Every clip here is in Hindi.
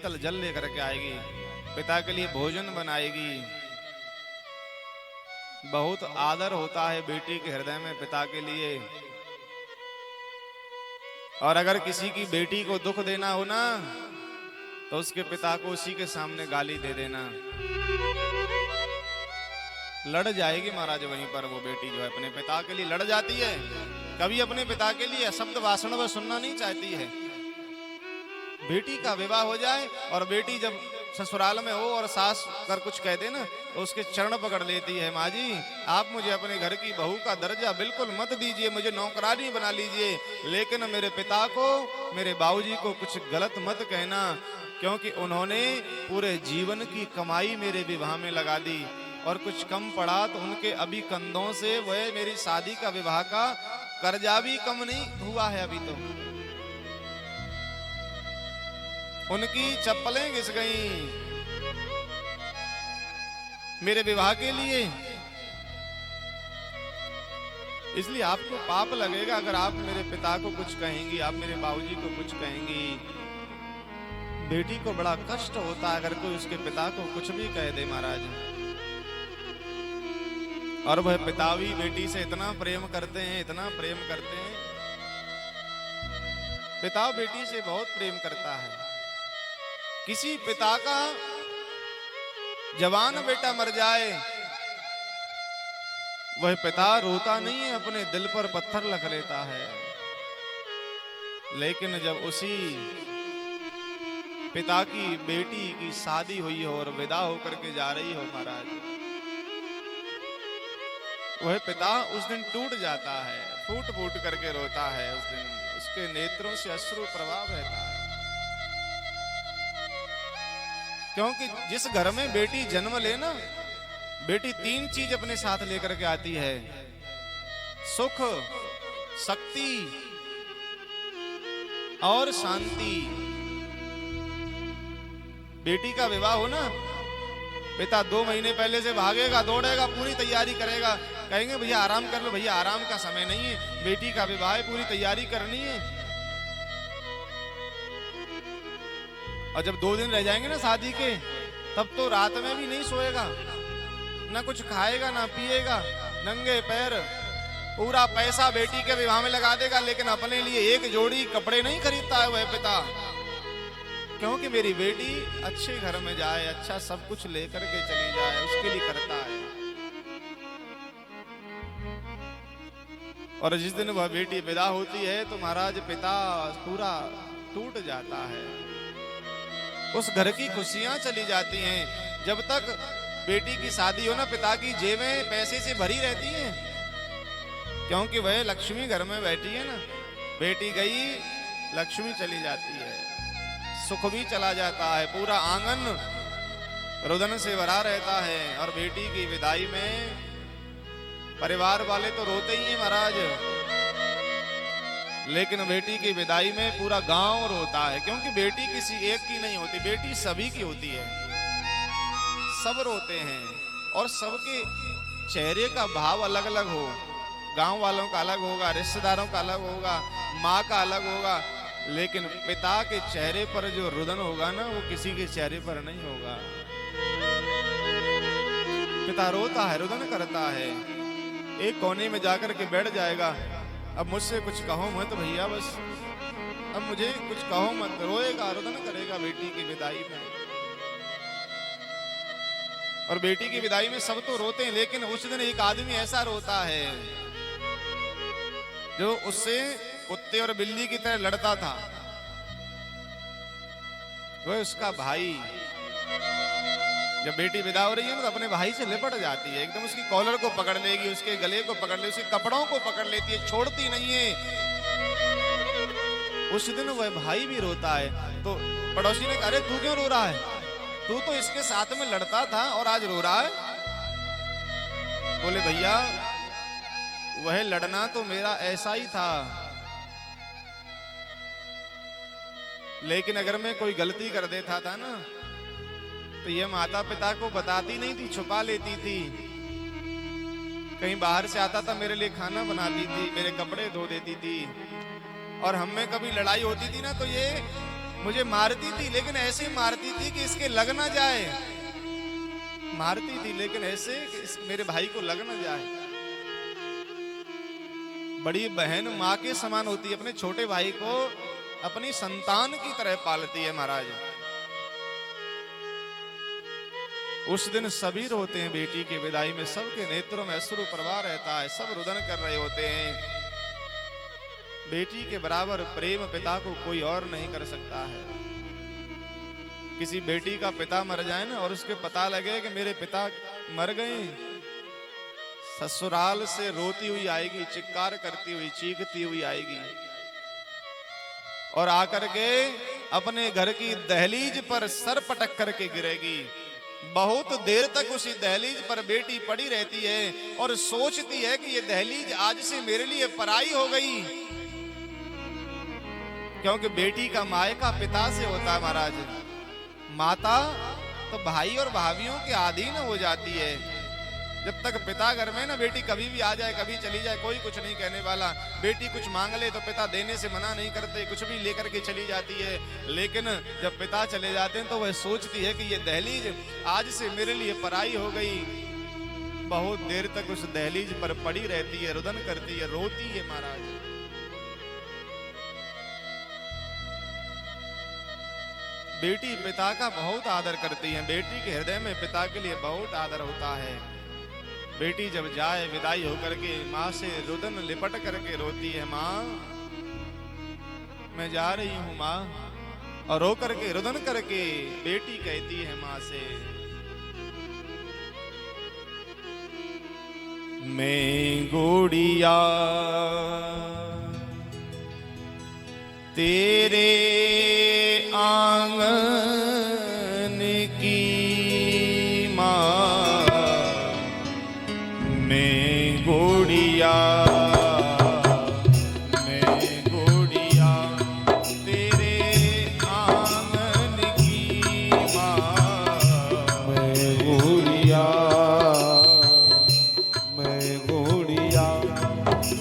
शीतल जल लेकर के आएगी, पिता के लिए भोजन बनाएगी। बहुत आदर होता है बेटी के हृदय में पिता के लिए। और अगर किसी की बेटी को दुख देना हो ना, तो उसके पिता को उसी के सामने गाली दे देना। लड़ जाएगी महाराज वहीं पर वो बेटी जो है अपने पिता के लिए लड़ जाती है। कभी अपने पिता के लिए शब्द भाषण वह सुनना नहीं चाहती है। बेटी का विवाह हो जाए और बेटी जब ससुराल में हो और सास कर कुछ कह दे ना, तो उसके चरण पकड़ लेती है, माँ जी आप मुझे अपने घर की बहू का दर्जा बिल्कुल मत दीजिए, मुझे नौकरानी बना लीजिए, लेकिन मेरे पिता को, मेरे बाबूजी को कुछ गलत मत कहना, क्योंकि उन्होंने पूरे जीवन की कमाई मेरे विवाह में लगा दी और कुछ कम पड़ा तो उनके अभी कंधों से वह मेरी शादी का विवाह का कर्जा भी कम नहीं हुआ है अभी तो। उनकी चप्पलें घिस गईं मेरे विवाह के लिए। इसलिए आपको पाप लगेगा अगर आप मेरे पिता को कुछ कहेंगी, आप मेरे बाबूजी को कुछ कहेंगी। बेटी को बड़ा कष्ट होता है अगर कोई उसके पिता को कुछ भी कह दे महाराज। और वह पिता भी बेटी से इतना प्रेम करते हैं, इतना प्रेम करते हैं। पिता बेटी से बहुत प्रेम करता है। किसी पिता का जवान बेटा मर जाए, वह पिता रोता नहीं है, अपने दिल पर पत्थर रख लेता है। लेकिन जब उसी पिता की बेटी की शादी हुई हो और विदा होकर के जा रही हो महाराज, वह पिता उस दिन टूट जाता है, फूट फूट करके रोता है। उस दिन उसके नेत्रों से अश्रु प्रवाह बहता है। क्योंकि जिस घर में बेटी जन्म ले ना, बेटी तीन चीज अपने साथ लेकर के आती है, सुख, शक्ति और शांति। बेटी का विवाह हो ना, पिता 2 महीने पहले से भागेगा, दौड़ेगा, पूरी तैयारी करेगा। कहेंगे भैया आराम कर लो, भैया आराम का समय नहीं है, बेटी का विवाह है, पूरी तैयारी करनी है। और जब 2 दिन रह जाएंगे ना शादी के, तब तो रात में भी नहीं सोएगा, ना कुछ खाएगा ना पिएगा, नंगे पैर पूरा पैसा बेटी के विवाह में लगा देगा, लेकिन अपने लिए एक जोड़ी कपड़े नहीं खरीदता है वह पिता। क्योंकि मेरी बेटी अच्छे घर में जाए, अच्छा सब कुछ लेकर के चली जाए, उसके लिए करता है। और जिस दिन वह बेटी विदा होती है तो महाराज पिता पूरा टूट जाता है। उस घर की खुशियां चली जाती हैं। जब तक बेटी की शादी हो ना, पिता की जेबें पैसे से भरी रहती हैं, क्योंकि वह लक्ष्मी घर में बैठी है ना। बेटी गई, लक्ष्मी चली जाती है, सुख भी चला जाता है, पूरा आंगन रुदन से भरा रहता है। और बेटी की विदाई में परिवार वाले तो रोते ही हैं महाराज, लेकिन बेटी की विदाई में पूरा गांव रोता है। क्योंकि बेटी किसी एक की नहीं होती, बेटी सभी की होती है। सब रोते हैं और सबके चेहरे का भाव अलग अलग हो। गांव वालों का अलग होगा, रिश्तेदारों का अलग होगा, माँ का अलग होगा, लेकिन पिता के चेहरे पर जो रुदन होगा ना, वो किसी के चेहरे पर नहीं होगा। पिता रोता है, रुदन करता है, एक कोने में जाकर के बैठ जाएगा। अब मुझसे कुछ कहो मत भैया, बस अब मुझे कुछ कहो मत। रोएगा, रुदन करेगा बेटी की विदाई में। और बेटी की विदाई में सब तो रोते हैं, लेकिन उस दिन एक आदमी ऐसा रोता है जो उससे कुत्ते और बिल्ली की तरह लड़ता था। वह उसका भाई। जब बेटी विदा हो रही है ना, तो अपने भाई से लिपट जाती है, एकदम उसकी कॉलर को पकड़ लेगी, उसके गले को पकड़ लेगी, उसके कपड़ों को पकड़ लेती है, छोड़ती नहीं है। उस दिन वह भाई भी रोता है। तो पड़ोसी ने कहा, अरे तू क्यों रो रहा है? तू तो इसके साथ में लड़ता था और आज रो रहा है। बोले भैया वह लड़ना तो मेरा ऐसा ही था, लेकिन अगर मैं कोई गलती कर देता था ना, तो ये माता पिता को बताती नहीं थी, छुपा लेती थी। कहीं बाहर से आता था, मेरे लिए खाना बनाती थी, मेरे कपड़े धो देती थी। और हम में कभी लड़ाई होती थी ना, तो ये मुझे मारती थी लेकिन ऐसे मारती थी कि इसके लग ना जाए, मारती थी लेकिन ऐसे कि मेरे भाई को लग ना जाए। बड़ी बहन माँ के समान होती है, अपने छोटे भाई को अपनी संतान की तरह पालती है महाराज। उस दिन सभी रोते हैं बेटी की विदाई में, सबके नेत्रों में अश्रु प्रवाह रहता है, सब रुदन कर रहे होते हैं। बेटी के बराबर प्रेम पिता को कोई और नहीं कर सकता है। किसी बेटी का पिता मर जाए ना और उसके पता लगे कि मेरे पिता मर गए, ससुराल से रोती हुई आएगी, चित्कार करती हुई, चीखती हुई आएगी और आकर के अपने घर की दहलीज पर सर पटक करके गिरेगी। बहुत देर तक उसी दहलीज पर बेटी पड़ी रहती है और सोचती है कि ये दहलीज आज से मेरे लिए पराई हो गई, क्योंकि बेटी का मायका पिता से होता है महाराज। माता तो भाई और भाभियों के अधीन हो जाती है। जब तक पिता घर में ना, बेटी कभी भी आ जाए कभी चली जाए कोई कुछ नहीं कहने वाला। बेटी कुछ मांग ले तो पिता देने से मना नहीं करते, कुछ भी लेकर के चली जाती है। लेकिन जब पिता चले जाते हैं तो वह सोचती है कि ये दहलीज आज से मेरे लिए पराई हो गई। बहुत देर तक उस दहलीज पर पड़ी रहती है, रुदन करती है, रोती है महाराज। बेटी पिता का बहुत आदर करती है, बेटी के हृदय में पिता के लिए बहुत आदर होता है। बेटी जब जाए विदाई होकर के माँ से रुदन लिपट करके रोती है, माँ मैं जा रही हूँ माँ, और रो करके रुदन करके बेटी कहती है माँ से, मैं गोड़िया तेरे आंगन की माँ, मैं गोड़िया तेरे आंगन की माँ, मैं गोड़िया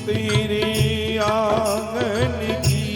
तेरे आंगन की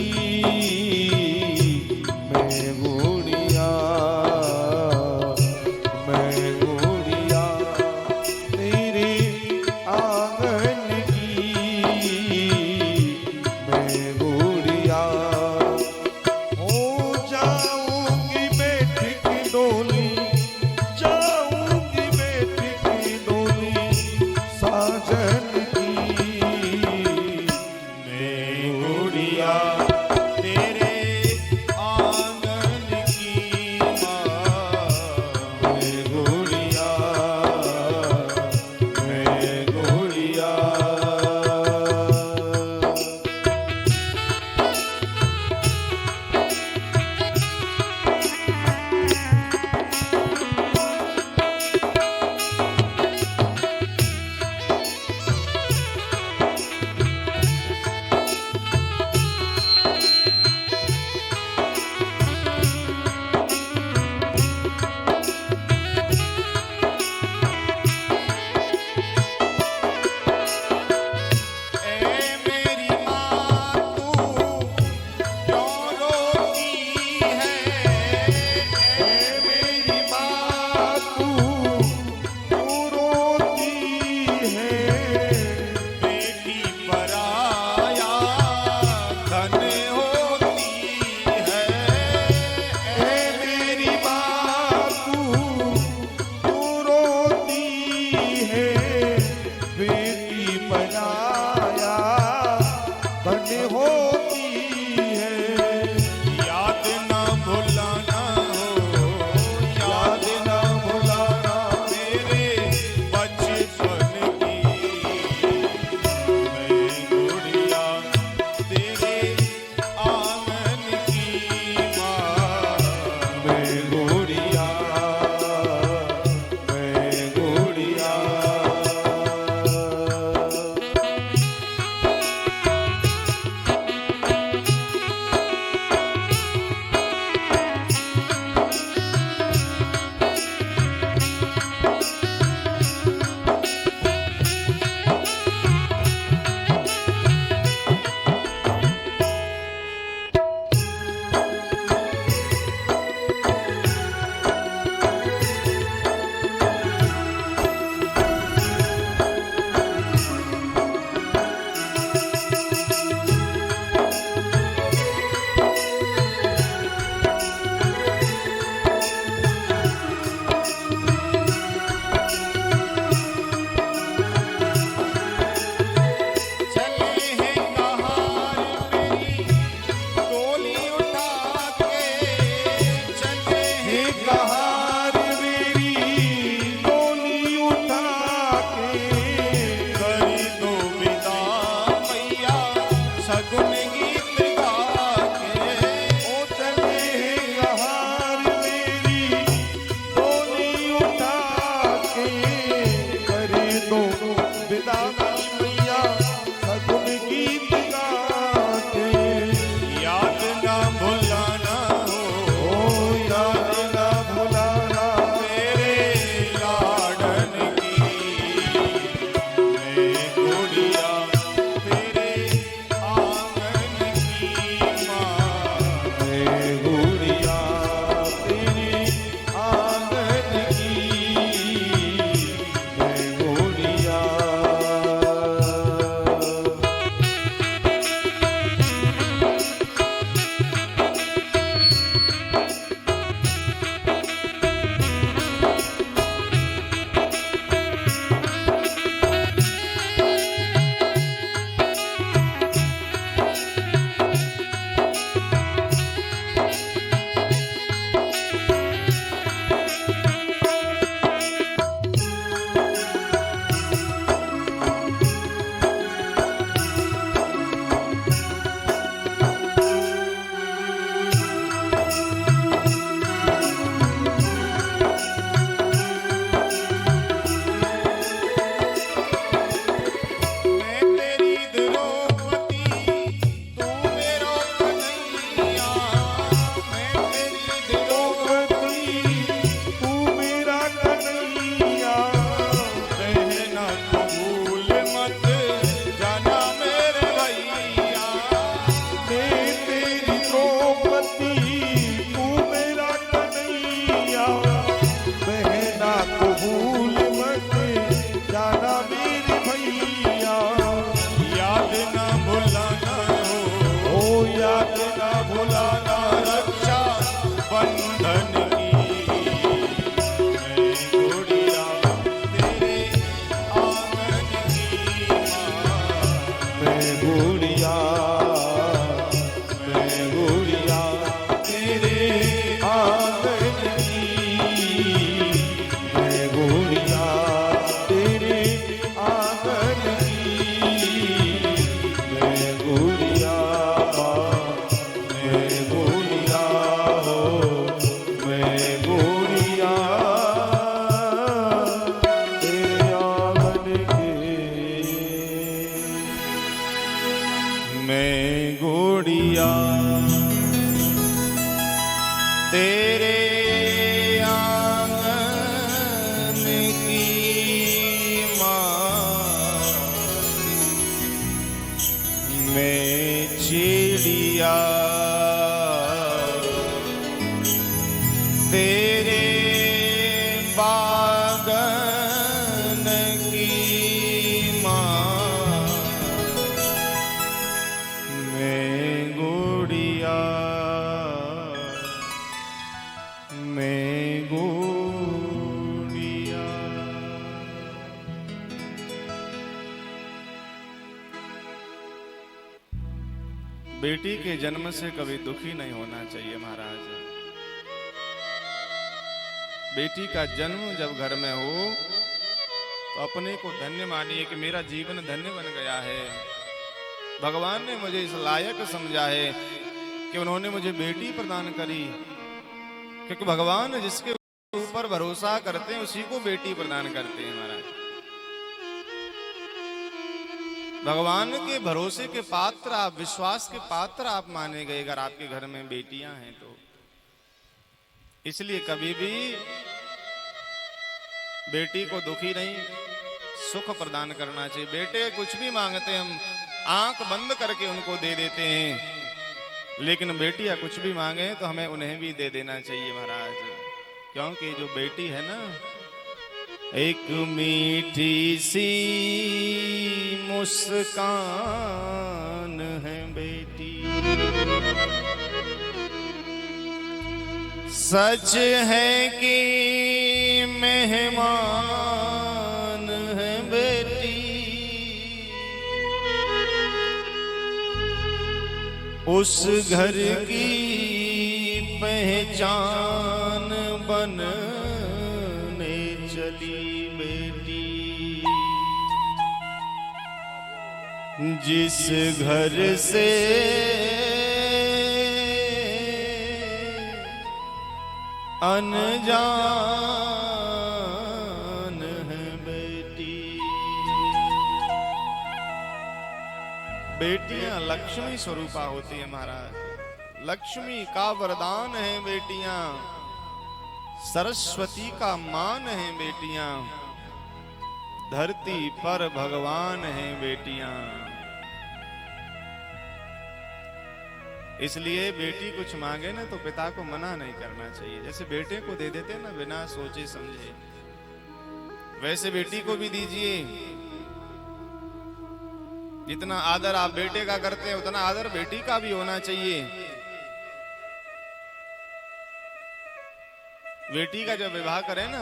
नागन की माँ मैं गुड़िया मैं गुड़िया। बेटी के जन्म से कभी दुखी नहीं होना चाहिए महाराज। बेटी का जन्म जब घर में हो तो अपने को धन्य मानिए कि मेरा जीवन धन्य बन गया है। भगवान ने मुझे इस लायक समझा है कि उन्होंने मुझे बेटी प्रदान करी, क्योंकि भगवान जिसके ऊपर भरोसा करते हैं उसी को बेटी प्रदान करते हैं महाराज। भगवान के भरोसे के पात्र आप, विश्वास के पात्र आप माने गए अगर आपके घर में बेटियां हैं तो। इसलिए कभी भी बेटी को दुखी नहीं, सुख प्रदान करना चाहिए। बेटे कुछ भी मांगते हैं हम आंख बंद करके उनको दे देते हैं, लेकिन बेटियां कुछ भी मांगे तो हमें उन्हें भी दे देना चाहिए महाराज। क्योंकि जो बेटी है ना, एक मीठी सी मुस्कान है बेटी, सच है कि मेहमान है बेटी, उस घर की पहचान बनने चली बेटी। जिस घर से अनजान है बेटी। बेटियां लक्ष्मी स्वरूपा होती है महाराज। लक्ष्मी का वरदान है बेटियां, सरस्वती का मान है बेटियां, धरती पर भगवान है बेटियां। इसलिए बेटी कुछ मांगे ना तो पिता को मना नहीं करना चाहिए। जैसे बेटे को दे देते ना बिना सोचे समझे, वैसे बेटी को भी दीजिए। जितना आदर आप बेटे का करते हैं उतना आदर बेटी का भी होना चाहिए। बेटी का जब विवाह करें ना,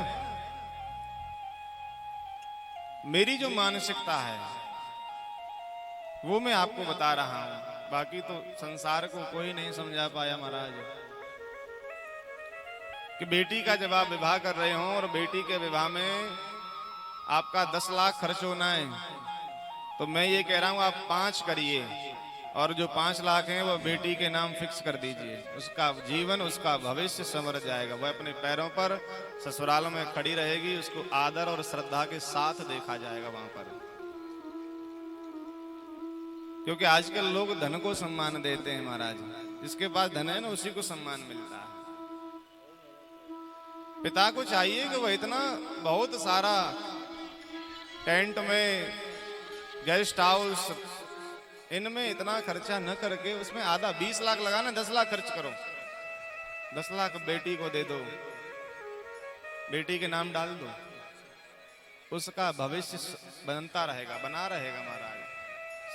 मेरी जो मानसिकता है वो मैं आपको बता रहा हूं, बाकी तो संसार को कोई नहीं समझा पाया महाराज। कि बेटी का जब आप विवाह कर रहे हो और बेटी के विवाह में आपका 10 लाख खर्च होना है, तो मैं ये कह रहा हूं आप 5 करिए, और जो 5 लाख हैं वो बेटी के नाम फिक्स कर दीजिए। उसका जीवन, उसका भविष्य संवर जाएगा। वह अपने पैरों पर ससुराल में खड़ी रहेगी, उसको आदर और श्रद्धा के साथ देखा जाएगा वहां पर। क्योंकि आजकल लोग धन को सम्मान देते हैं महाराज। जिसके पास धन है ना उसी को सम्मान मिलता है। पिता को चाहिए कि वह इतना बहुत सारा टेंट में, गेस्ट हाउस, इनमें इतना खर्चा न करके उसमें आधा 20 लाख लगाना, 10 लाख खर्च करो, 10 लाख बेटी को दे दो, बेटी के नाम डाल दो, उसका भविष्य बनता रहेगा, बना रहेगा महाराज।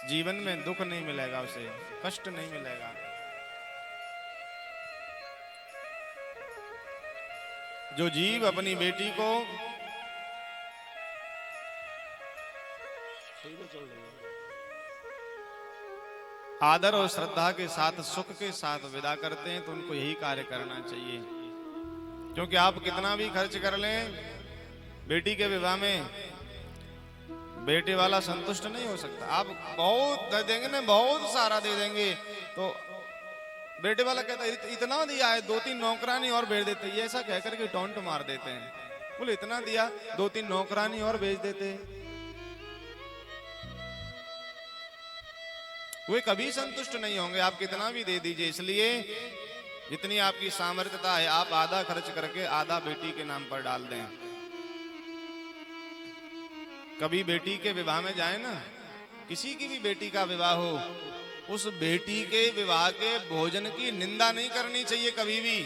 जीवन में दुख नहीं मिलेगा, उसे कष्ट नहीं मिलेगा। जो जीव अपनी बेटी को आदर और श्रद्धा के साथ, सुख के साथ विदा करते हैं, तो उनको यही कार्य करना चाहिए। क्योंकि आप कितना भी खर्च कर लें बेटी के विवाह में, बेटे वाला संतुष्ट नहीं हो सकता। आप बहुत दे देंगे ना, बहुत सारा दे देंगे, तो बेटे वाला कहता है इतना दिया है, 2-3 नौकरानी और भेज देते। ये ऐसा कहकर के टोंट मार देते हैं। बोले इतना दिया, 2-3 नौकरानी और भेज देते। वे कभी संतुष्ट नहीं होंगे, आप कितना भी दे दीजिए। इसलिए जितनी आपकी सामर्थ्यता है आप आधा खर्च करके आधा बेटी के नाम पर डाल दें। कभी बेटी के विवाह में जाए ना, किसी की भी बेटी का विवाह हो, उस बेटी के विवाह के भोजन की निंदा नहीं करनी चाहिए कभी भी।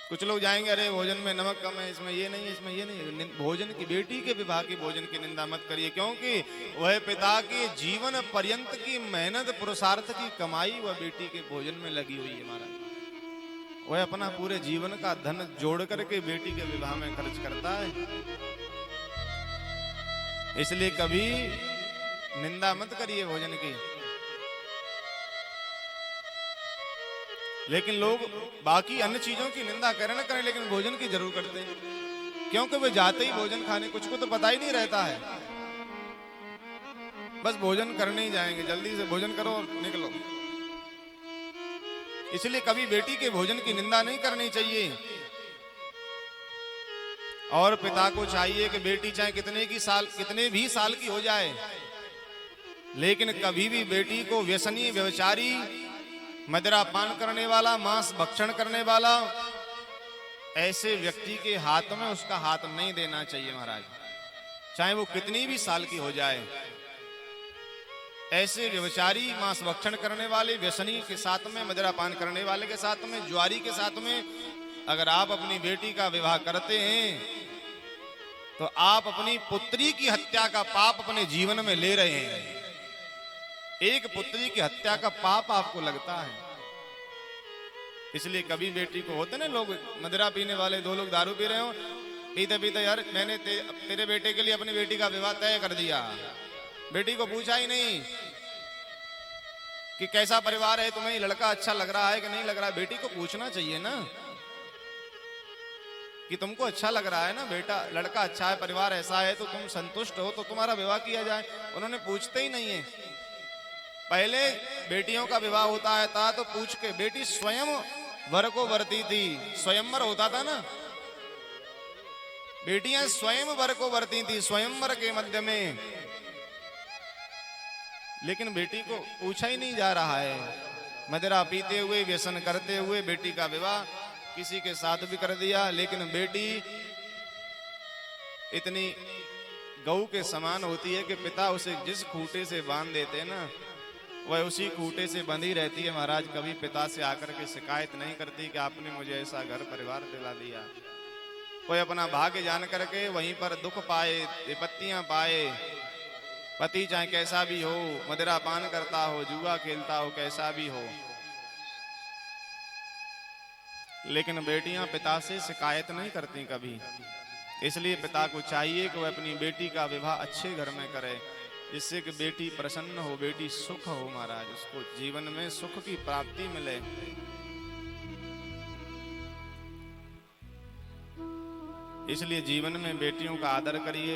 कुछ लोग जाएंगे, अरे भोजन में नमक कम है, इसमें ये नहीं है, इसमें ये नहीं। भोजन की, बेटी के विवाह की भोजन की निंदा मत करिए, क्योंकि वह पिता के जीवन पर्यंत की मेहनत पुरुषार्थ की कमाई वह बेटी के भोजन में लगी हुई है महाराज। वह अपना पूरे जीवन का धन जोड़ करके बेटी के विवाह में खर्च करता है। इसलिए कभी निंदा मत करिए भोजन की। लेकिन लोग बाकी अन्य चीजों की निंदा करें ना करें, लेकिन भोजन की जरूर करते हैं, क्योंकि वे जाते ही भोजन खाने, कुछ को तो पता ही नहीं रहता है, बस भोजन करने ही जाएंगे, जल्दी से भोजन करो और निकलो। इसलिए कभी बेटी के भोजन की निंदा नहीं करनी चाहिए। और पिता को चाहिए कि बेटी चाहे कितने भी साल की हो जाए, लेकिन कभी भी बेटी को व्यसनी, व्यभिचारी, मदिरा पान करने वाला, मांस भक्षण करने वाला ऐसे व्यक्ति के हाथ में उसका हाथ नहीं देना चाहिए महाराज, चाहे वो कितनी भी साल की हो जाए। ऐसे व्यभिचारी, मांस भक्षण करने वाले, व्यसनी के साथ में, मदिरा पान करने वाले के साथ में, जुआरी के साथ में अगर आप अपनी बेटी का विवाह करते हैं तो आप अपनी पुत्री की हत्या का पाप अपने जीवन में ले रहे हैं। एक पुत्री की हत्या का पाप आपको लगता है। इसलिए कभी बेटी को, होते ना लोग मदिरा पीने वाले, दो लोग दारू पी रहे हो, पीते पीते यार मैंने तेरे बेटे के लिए अपनी बेटी का विवाह तय कर दिया, बेटी को पूछा ही नहीं कि कैसा परिवार है, तुम्हें लड़का अच्छा लग रहा है कि नहीं लग रहा है। बेटी को पूछना चाहिए ना कि तुमको अच्छा लग रहा है ना बेटा, लड़का अच्छा है, परिवार ऐसा है, तो तुम संतुष्ट हो तो तुम्हारा विवाह किया जाए। उन्होंने पूछते ही नहीं है। पहले बेटियों का विवाह होता है था तो पूछ के, बेटी स्वयं वर को वरती थी, स्वयंवर होता था ना, बेटियां स्वयं वर को वरती थी स्वयंवर के मध्य में, लेकिन बेटी को पूछा ही नहीं जा रहा है। मदिरा पीते हुए, व्यसन करते हुए बेटी का विवाह किसी के साथ भी कर दिया। लेकिन बेटी इतनी गऊ के समान होती है कि पिता उसे जिस खूंटे से बांध देते हैं ना, वह उसी खूंटे से बंधी रहती है महाराज। कभी पिता से आकर के शिकायत नहीं करती कि आपने मुझे ऐसा घर परिवार दिला दिया। कोई अपना भाग्य जान करके वहीं पर दुख पाए, विपत्तियां पाए। पति चाहे कैसा भी हो, मदिरा पान करता हो, जुआ खेलता हो, कैसा भी हो, लेकिन बेटियां पिता से शिकायत नहीं करती कभी। इसलिए पिता को चाहिए कि वह अपनी बेटी का विवाह अच्छे घर में करे, जिससे कि बेटी प्रसन्न हो, बेटी सुख हो महाराज, उसको जीवन में सुख की प्राप्ति मिले। इसलिए जीवन में बेटियों का आदर करिए,